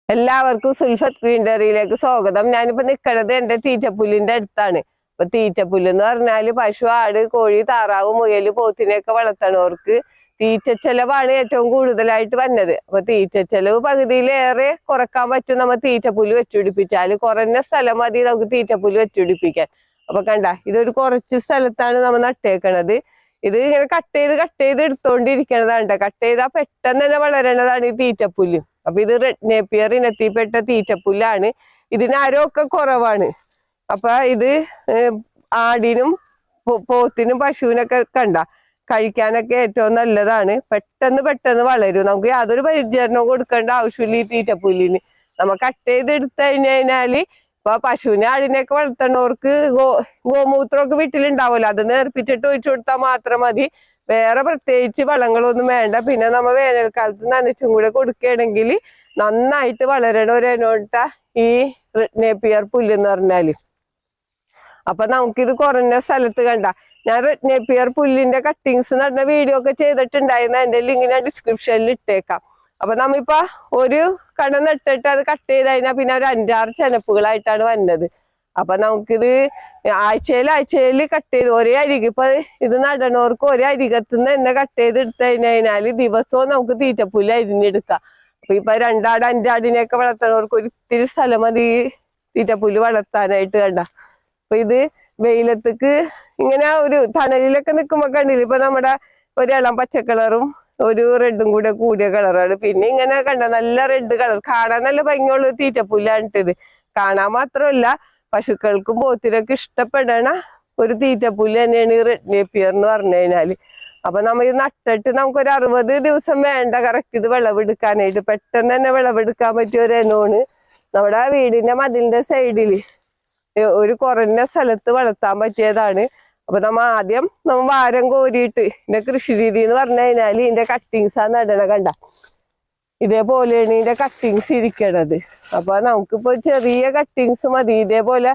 എല്ലാവർക്കും സുൽഫത്ത് ഗ്രീൻ ഡയറിയിലേക്ക് സ്വാഗതം. ഞാനിപ്പോ നിൽക്കുന്നത് എന്റെ തീറ്റപ്പുല്ലിന്റെ അടുത്താണ്. അപ്പൊ തീറ്റപ്പുല്ല് എന്ന് പറഞ്ഞാല് പശു, ആട്, കോഴി, താറാവ്, മുയല്, പോത്തിനെയൊക്കെ വളർത്തണവർക്ക് തീറ്റ ചെലവാണ് ഏറ്റവും കൂടുതലായിട്ട് വന്നത്. അപ്പൊ തീറ്റ ചെലവ് പകുതിയിലേറെ കുറക്കാൻ പറ്റും നമ്മൾ തീറ്റപ്പുല്ല് വെച്ചുപിടിപ്പിച്ചാല്. കുറഞ്ഞ സ്ഥലം മതി നമുക്ക് തീറ്റപ്പുല്ല് വെച്ചുപിടിപ്പിക്കാൻ. അപ്പൊ കണ്ട, ഇതൊരു കുറച്ച് സ്ഥലത്താണ് നമ്മൾ നട്ടേക്കണത്. ഇത് ഇങ്ങനെ കട്ട് ചെയ്ത് എടുത്തോണ്ടിരിക്കണതാണ്. കട്ട് ചെയ്താൽ പെട്ടെന്ന് തന്നെ വളരണതാണ് ഈ തീറ്റപ്പുല്ല്. അപ്പൊ ഇത് റെഡ് നേപ്പിയർ ഇനത്തിൽപ്പെട്ട തീറ്റപ്പുല്ലാണ്. ഇതിന് അരമൊക്കെ കുറവാണ്. അപ്പൊ ഇത് ആടിനും പോത്തിനും പശുവിനൊക്കെ കണ്ട കഴിക്കാനൊക്കെ ഏറ്റവും നല്ലതാണ്. പെട്ടെന്ന് വളരും. നമുക്ക് യാതൊരു പരിചരണവും കൊടുക്കേണ്ട ആവശ്യമില്ല ഈ തീറ്റപ്പുല്ലിന്. നമ്മ കട്ട് ചെയ്തെടുത്തു കഴിഞ്ഞാല് ഇപ്പൊ പശുവിനെ ആടിനെയൊക്കെ വളർത്തുന്നവർക്ക് ഗോമൂത്രമൊക്കെ വീട്ടിലുണ്ടാവുമല്ലോ, അത് നേർപ്പിച്ചിട്ട് ഒഴിച്ചു കൊടുത്താൽ മാത്രം മതി. വേറെ പ്രത്യേകിച്ച് വളങ്ങളൊന്നും വേണ്ട. പിന്നെ നമ്മ വേനൽക്കാലത്ത് നനച്ചും കൂടെ കൊടുക്കുകയാണെങ്കിൽ നന്നായിട്ട് വളരണ ഒരു ഇനോട്ട ഈ റെഡ് നേപ്പിയർ പുല്ല് എന്ന് പറഞ്ഞാല്. അപ്പൊ നമുക്കിത് കുറഞ്ഞ സ്ഥലത്ത് കണ്ട, ഞാൻ റെഡ് നേപ്പിയർ പുല്ലിന്റെ കട്ടിങ്സ് നടന്ന വീഡിയോ ഒക്കെ ചെയ്തിട്ടുണ്ടായിരുന്നു. അതിന്റെ ലിങ്ക് ഞാൻ ഡിസ്ക്രിപ്ഷനിൽ ഇട്ടേക്കാം. അപ്പൊ നമ്മിപ്പോ ഒരു കട നട്ടിട്ട് അത് കട്ട് ചെയ്ത് കഴിഞ്ഞാൽ പിന്നെ ഒരു 5-6 ചെനപ്പുകളായിട്ടാണ് വന്നത്. അപ്പൊ നമുക്കിത് ആഴ്ചയിൽ കട്ട് ചെയ്ത് ഒരേ അരികെ ഇപ്പൊ ഇത് നടണവർക്ക് ഒരേ അരികത്തുനിന്ന് തന്നെ കട്ട് ചെയ്ത് എടുത്തു കഴിഞ്ഞാല് ദിവസവും നമുക്ക് തീറ്റപ്പുല്ല് അരിഞ്ഞെടുക്കാം. അപ്പൊ ഇപ്പൊ 2 ആട് 5 ആടിനെയൊക്കെ വളർത്തുന്നവർക്ക് ഒരിത്തിരി സ്ഥലം മതി തീറ്റപ്പുല്ല് വളർത്താനായിട്ട്. കണ്ട, അപ്പൊ ഇത് വെയിലത്തേക്ക് ഇങ്ങനെ ഒരു തണലിലൊക്കെ നിൽക്കുമ്പോ കണ്ടില്ല, ഇപ്പൊ നമ്മുടെ ഒരു ഇളം പച്ചക്കളറും ഒരു റെഡും കൂടെ കൂടിയ കളറാണ്. പിന്നെ ഇങ്ങനെ കണ്ട നല്ല റെഡ് കളർ, കാണാൻ നല്ല ഭംഗിയുള്ള തീറ്റപ്പുല്ലാണിട്ടത്. കാണാൻ മാത്രമല്ല പശുക്കൾക്കും പോത്തിനൊക്കെ ഇഷ്ടപ്പെടണ ഒരു തീറ്റപ്പുല്ല് തന്നെയാണ് ഈ റെഡ് നേപ്പിയർ എന്ന് പറഞ്ഞു കഴിഞ്ഞാല്. അപ്പൊ നമ്മൾ ഇത് നട്ടിട്ട് നമുക്കൊരു 60 ദിവസം വേണ്ട കറക്റ്റ് ഇത് വിളവെടുക്കാനായിട്ട്. പെട്ടെന്ന് തന്നെ വിളവെടുക്കാൻ പറ്റിയ ഒരു ഇനമാണ്. നമ്മുടെ വീടിന്റെ മതിലിന്റെ സൈഡില് ഒരു കുറഞ്ഞ സ്ഥലത്ത് വളർത്താൻ പറ്റിയതാണ്. അപ്പൊ ആദ്യം വാരം കോരിയിട്ട്, ഇതിന്റെ കൃഷി രീതി എന്ന് പറഞ്ഞു കഴിഞ്ഞാല് ഇതിന്റെ കട്ടിങ്സ് ആ നടണ കണ്ട ഇതേപോലെയാണ് ഇതിന്റെ കട്ടിങ്സ് ഇരിക്കണത്. അപ്പൊ നമുക്കിപ്പോ ചെറിയ കട്ടിങ്സ് മതി. ഇതേപോലെ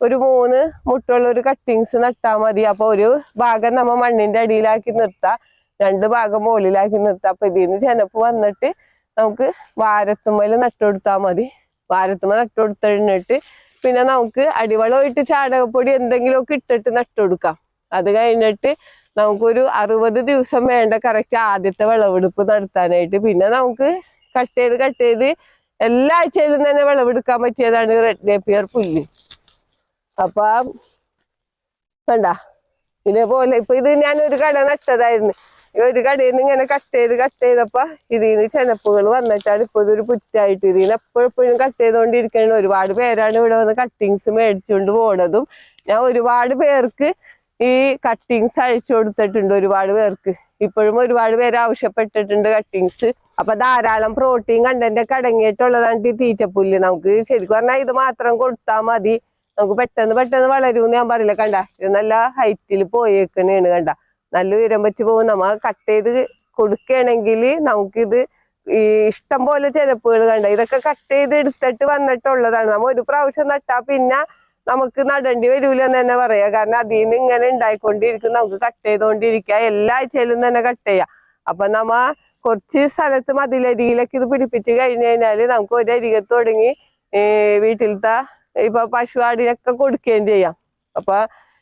ഒരു 3 മുട്ടുള്ള ഒരു കട്ടിങ്സ് നട്ടാൽ മതി. അപ്പൊ ഒരു ഭാഗം നമ്മ മണ്ണിന്റെ അടിയിലാക്കി നിർത്താം, 2 ഭാഗം മുകളിലാക്കി നിർത്താം. അപ്പൊ ഇതിന് ചെനപ്പ് വന്നിട്ട് നമുക്ക് വാരത്തുമ്മല് നട്ടുകൊടുത്താൽ മതി. വാരത്തുമ്മ നട്ടുകൊടുത്തിട്ട് പിന്നെ നമുക്ക് അടിവളമായിട്ട് ചാണകപ്പൊടി എന്തെങ്കിലുമൊക്കെ ഇട്ടിട്ട് നട്ടുകൊടുക്കാം. അത് കഴിഞ്ഞിട്ട് നമുക്കൊരു 60 ദിവസം വേണ്ട കറക്റ്റ് ആദ്യത്തെ വിളവെടുപ്പ് നടത്താനായിട്ട്. പിന്നെ നമുക്ക് കട്ട് ചെയ്ത് എല്ലാ ആഴ്ചയിലും തന്നെ വിളവെടുക്കാൻ പറ്റിയതാണ് റെഡ് നേപ്പിയർ പുല്ല്. അപ്പൊ കണ്ട ഇതേപോലെ ഇപ്പൊ ഇത് ഞാൻ ഒരു കട നട്ടതായിരുന്നു. ഈ ഒരു കടയിൽ നിന്ന് ഇങ്ങനെ കട്ട് ചെയ്തപ്പോ ഇതിന് ചെനപ്പുകൾ വന്നിട്ടാണ് ഇപ്പൊ ഇതൊരു പുറ്റായിട്ട്. ഇതിന് എപ്പോഴും കട്ട് ചെയ്തോണ്ടിരിക്കണം. ഒരുപാട് പേരാണ് ഇവിടെ വന്ന് കട്ടിങ്സ് മേടിച്ചുകൊണ്ട് പോണതും. ഞാൻ ഒരുപാട് പേർക്ക് ഈ കട്ടിങ്സ് അയച്ചു കൊടുത്തിട്ടുണ്ട്. ഒരുപാട് പേർക്ക് ഇപ്പോഴും ഒരുപാട് പേര് ആവശ്യപ്പെട്ടിട്ടുണ്ട് കട്ടിങ്സ്. അപ്പൊ ധാരാളം പ്രോട്ടീൻ കണ്ടന്റ് ഒക്കെ അടങ്ങിയിട്ടുള്ളതാണ് ഈ തീറ്റപ്പുല്ല്. നമുക്ക് ശരിക്കും പറഞ്ഞാൽ ഇത് മാത്രം കൊടുത്താൽ മതി, നമുക്ക് പെട്ടെന്ന് വളരുമെന്ന് ഞാൻ പറയില്ല. കണ്ട, ഇത് നല്ല ഹൈറ്റിൽ പോയേക്കണേണ്. കണ്ട, നല്ല ഉയരം വെച്ച് പോകും. നമ്മ കട്ട് ചെയ്ത് കൊടുക്കുകയാണെങ്കിൽ നമുക്കിത് ഈ ഇഷ്ടം പോലെ ചെനപ്പുകൾ കണ്ട, ഇതൊക്കെ കട്ട് ചെയ്ത് എടുത്തിട്ട് വന്നിട്ടുള്ളതാണ്. നമ്മ ഒരു പ്രാവശ്യം നട്ടാ പിന്നെ നമുക്ക് നടേണ്ടി വരൂല എന്ന് തന്നെ പറയാം. കാരണം അതിൽ നിന്ന് ഇങ്ങനെ ഉണ്ടായിക്കൊണ്ടിരിക്കും. നമുക്ക് കട്ട് ചെയ്തോണ്ടിരിക്കാം, എല്ലാ ആഴ്ചയിലും തന്നെ കട്ട് ചെയ്യാം. അപ്പൊ നമ്മ കുറച്ച് സ്ഥലത്ത് മതിലരികിലൊക്കെ ഇത് പിടിപ്പിച്ച് കഴിഞ്ഞു കഴിഞ്ഞാല് നമുക്ക് ഒരു അരികത്ത് തുടങ്ങി വീട്ടിലത്തെ ഇപ്പൊ പശു ആടിനൊക്കെ കൊടുക്കുകയും ചെയ്യാം. അപ്പൊ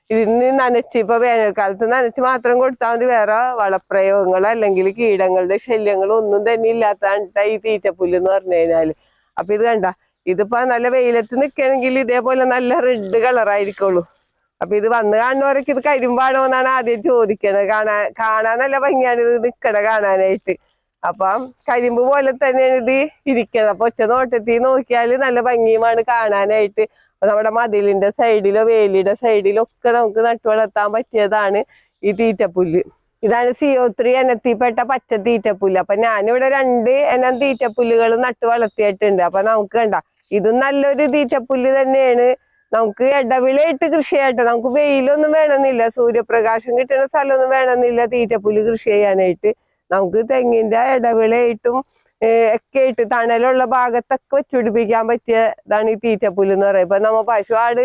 ഇതിന് നനച്ച് ഇപ്പൊ വേനൽക്കാലത്ത് നനച്ച് മാത്രം കൊടുത്താൽ മതി. വേറെ വളപ്രയോഗങ്ങളോ അല്ലെങ്കിൽ കീടങ്ങളുടെ ശല്യങ്ങളോ ഒന്നും തന്നെ ഇല്ലാത്ത ഈ തീറ്റപ്പുല്ല് എന്ന് പറഞ്ഞു കഴിഞ്ഞാല്. അപ്പൊ ഇത് കണ്ട, ഇതിപ്പോ നല്ല വെയിലത്ത് നിൽക്കുകയാണെങ്കിൽ ഇതേപോലെ നല്ല റെഡ് കളറായിരിക്കുള്ളൂ. അപ്പൊ ഇത് വന്ന് കാണുന്നവരൊക്കെ ഇത് കരിമ്പാണോ എന്നാണ് ആദ്യം ചോദിക്കണത്. കാണാൻ നല്ല ഭംഗിയാണ് ഇത് നിക്കണ കാണാനായിട്ട്. അപ്പം കരിമ്പ് പോലെ തന്നെയാണ് ഇത് ഇരിക്കുന്നത്. അപ്പൊ ഒറ്റ നോട്ടത്തിൽ നോക്കിയാൽ നല്ല ഭംഗിയുമാണ് കാണാനായിട്ട്. നമ്മുടെ മതിലിന്റെ സൈഡിലോ വേലിയുടെ സൈഡിലോ ഒക്കെ നമുക്ക് നട്ടു വളർത്താൻ പറ്റിയതാണ് ഈ തീറ്റപ്പുല്ല്. ഇതാണ് CO3 ഇനത്തിൽപ്പെട്ട പച്ച തീറ്റപ്പുല്ല്. അപ്പൊ ഞാനിവിടെ 2 ഇനം തീറ്റപ്പുല്ലുകൾ നട്ടു വളർത്തിയിട്ടുണ്ട്. അപ്പൊ നമുക്ക് കണ്ട, ഇതും നല്ലൊരു തീറ്റപ്പുല്ല് തന്നെയാണ്. നമുക്ക് ഇടവിളയിട്ട് കൃഷി ചെയ്യട്ടെ. നമുക്ക് വെയിലൊന്നും വേണമെന്നില്ല, സൂര്യപ്രകാശം കിട്ടുന്ന സ്ഥലമൊന്നും വേണമെന്നില്ല തീറ്റപ്പുല്ല് കൃഷി ചെയ്യാനായിട്ട്. നമുക്ക് തെങ്ങിന്റെ ഇടവിളയായിട്ടും ഒക്കെ ആയിട്ട് തണലുള്ള ഭാഗത്തൊക്കെ വെച്ചുപിടിപ്പിക്കാൻ പറ്റിയതാണ് ഈ തീറ്റപ്പുല്ല് എന്ന് പറയുന്നത്. ഇപ്പൊ നമ്മ പശു ആട്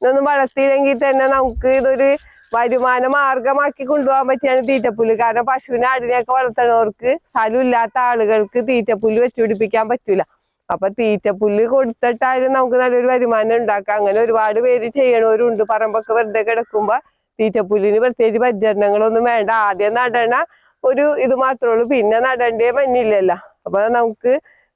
ഇതൊന്നും വളർത്തിയില്ലെങ്കിൽ തന്നെ നമുക്ക് ഇതൊരു വരുമാന മാർഗമാക്കി കൊണ്ടുപോകാൻ പറ്റിയാണ് തീറ്റപ്പുല്ല്. കാരണം പശുവിനെ ആടിനെയൊക്കെ വളർത്തുന്നവർക്ക് സ്ഥലമില്ലാത്ത ആളുകൾക്ക് തീറ്റപ്പുല്ല് വെച്ചുപിടിപ്പിക്കാൻ പറ്റൂല. അപ്പൊ തീറ്റപ്പുല്ല് കൊടുത്തിട്ടായാലും നമുക്ക് നല്ലൊരു വരുമാനം ഉണ്ടാക്കാം. അങ്ങനെ ഒരുപാട് പേര് ചെയ്യണവരുണ്ട്. പറമ്പൊക്കെ വെറുതെ കിടക്കുമ്പോ തീറ്റപ്പുല്ലിന് പ്രത്യേകിച്ച് പരിചരണങ്ങളൊന്നും വേണ്ട. ആദ്യം നടണ ഒരു ഇത് മാത്രമേ ഉള്ളൂ, പിന്നെ നടണ്ടേ മഞ്ഞില്ലല്ലോ. അപ്പൊ നമുക്ക്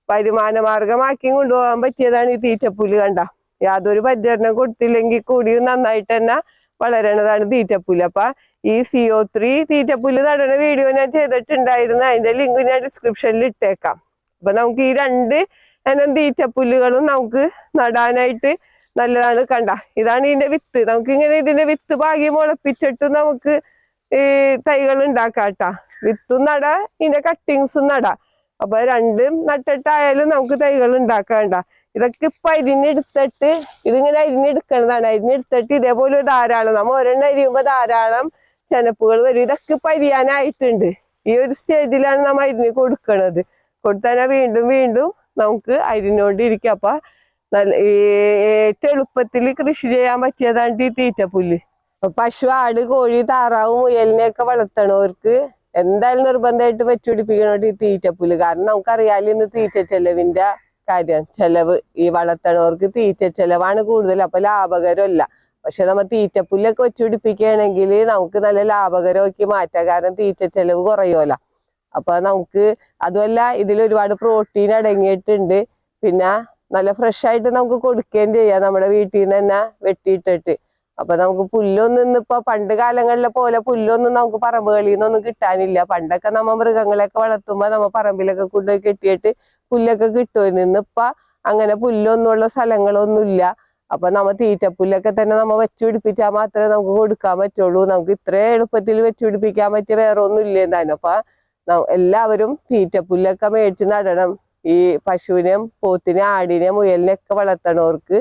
വരുമാന മാർഗമാക്കി കൊണ്ടുപോകാൻ പറ്റിയതാണ് ഈ തീറ്റപ്പുല്ല്. കണ്ട, യാതൊരു പരിചരണം കൊടുത്തില്ലെങ്കിൽ കൂടി നന്നായിട്ട് തന്നെ വളരണതാണ് തീറ്റപ്പുല്ല്. അപ്പൊ ഈ CO3 തീറ്റപ്പുല്ല് നടണ വീഡിയോ ഞാൻ ചെയ്തിട്ടുണ്ടായിരുന്നു. അതിന്റെ ലിങ്ക് ഞാൻ ഡിസ്ക്രിപ്ഷനിൽ ഇട്ടേക്കാം. അപ്പൊ നമുക്ക് ഈ 2 ഇനം തീറ്റപ്പുല്ലുകളും നമുക്ക് നടാനായിട്ട് നല്ലതാണ്. കണ്ട, ഇതാണ് ഇതിന്റെ വിത്ത്. നമുക്ക് ഇങ്ങനെ ഇതിന്റെ വിത്ത് പാകി മുളപ്പിച്ചിട്ട് നമുക്ക് ഈ തൈകൾ ഉണ്ടാക്കാട്ടാ. വിത്തും നട, ഇതിന്റെ കട്ടിങ്സും നട. അപ്പൊ 2ഉം നട്ടിട്ടായാലും നമുക്ക് തൈകൾ ഉണ്ടാക്കാണ്ട. ഇതൊക്കെ ഇപ്പൊ അരിഞ്ഞെടുത്തിട്ട് ഇതിങ്ങനെ അരിഞ്ഞെടുക്കുന്നതാണ്. അരിഞ്ഞെടുത്തിട്ട് ഇതേപോലെ ധാരാളം, നമ്മ ഒരെണ്ണം അരിയുമ്പോ ധാരാളം ചെനപ്പുകൾ വരും. ഇതൊക്കെ ഇപ്പൊ അരിയാനായിട്ടുണ്ട്. ഈ ഒരു സ്റ്റേജിലാണ് നമ്മ അരിഞ്ഞ് കൊടുക്കണത്. കൊടുത്താൽ വീണ്ടും വീണ്ടും നമുക്ക് അരിഞ്ഞോണ്ടിരിക്കും. അപ്പൊ നല്ല ഏറ്റവും എളുപ്പത്തിൽ കൃഷി ചെയ്യാൻ പറ്റിയതാണ് ഈ തീറ്റപ്പുല്ല്. പശു, ആട്, കോഴി, താറാവ്, മുയലിനെയൊക്കെ വളർത്തണവർക്ക് എന്തായാലും നിർബന്ധമായിട്ട് വെച്ചുപിടിപ്പിക്കണോട്ട് ഈ തീറ്റപ്പുല്ല്. കാരണം നമുക്കറിയാലോ ഇന്ന് തീറ്റ ചെലവിന്റെ കാര്യം. ചെലവ് ഈ വളർത്തണവർക്ക് തീറ്റ ചെലവാണ് കൂടുതൽ. അപ്പൊ ലാഭകരമല്ല. പക്ഷെ നമ്മ തീറ്റപ്പുല്ലൊക്കെ വെച്ചുപിടിപ്പിക്കുകയാണെങ്കിൽ നമുക്ക് നല്ല ലാഭകരമാക്കി മാറ്റാം. കാരണം തീറ്റ ചെലവ് കുറയുമല്ലോ. അപ്പൊ നമുക്ക് അതുമല്ല, ഇതിൽ ഒരുപാട് പ്രോട്ടീൻ അടങ്ങിയിട്ടുണ്ട്. പിന്നെ നല്ല ഫ്രഷ് ആയിട്ട് നമുക്ക് കൊടുക്കുകയും ചെയ്യാം, നമ്മുടെ വീട്ടിൽ നിന്ന് തന്നെ വെട്ടിയിട്ടിട്ട്. അപ്പൊ നമുക്ക് പുല്ലൊന്നും ഇന്നിപ്പോ പണ്ട് കാലങ്ങളിലെ പോലെ പുല്ലൊന്നും നമുക്ക് പറമ്പുകളിൽ നിന്നൊന്നും കിട്ടാനില്ല. പണ്ടൊക്കെ നമ്മ മൃഗങ്ങളെയൊക്കെ വളർത്തുമ്പോ നമ്മ പറമ്പിലൊക്കെ കൊണ്ടുപോയി കെട്ടിയിട്ട് പുല്ലൊക്കെ കിട്ടുമായിരുന്നു. ഇന്നിപ്പോ അങ്ങനെ പുല്ലൊന്നുമുള്ള സ്ഥലങ്ങളൊന്നും ഇല്ല. അപ്പൊ നമ്മ തീറ്റപ്പുല്ലൊക്കെ തന്നെ നമ്മ വെച്ചുപിടിപ്പിച്ചാൽ മാത്രമേ നമുക്ക് കൊടുക്കാൻ പറ്റുള്ളൂ. നമുക്ക് ഇത്ര എളുപ്പത്തിൽ വെച്ചുപിടിപ്പിക്കാൻ പറ്റിയ വേറെ ഒന്നും ഇല്ല എന്തായാലും. അപ്പൊ എല്ലാവരും തീറ്റപ്പുല്ലൊക്കെ മേടിച്ച് നടണം. ഈ പശുവിനെയും പോത്തിനെയും ആടിനെയും മുയലിനെയൊക്കെ വളർത്തണവർക്ക്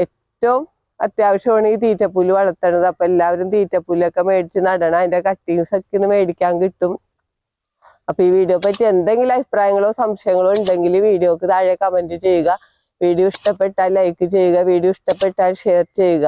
ഏറ്റവും അത്യാവശ്യമാണ് ഈ തീറ്റപ്പുല്ല് വളർത്തണത്. അപ്പൊ എല്ലാവരും തീറ്റപ്പുല്ലൊക്കെ മേടിച്ച് നടണം. അതിന്റെ കട്ടിങ്സ് ഒക്കെ ഇന്ന് മേടിക്കാൻ കിട്ടും. അപ്പൊ ഈ വീഡിയോ പറ്റി എന്തെങ്കിലും അഭിപ്രായങ്ങളോ സംശയങ്ങളോ ഉണ്ടെങ്കിൽ വീഡിയോക്ക് താഴെ കമന്റ് ചെയ്യുക. വീഡിയോ ഇഷ്ടപ്പെട്ടാൽ ലൈക്ക് ചെയ്യുക. വീഡിയോ ഇഷ്ടപ്പെട്ടാൽ ഷെയർ ചെയ്യുക.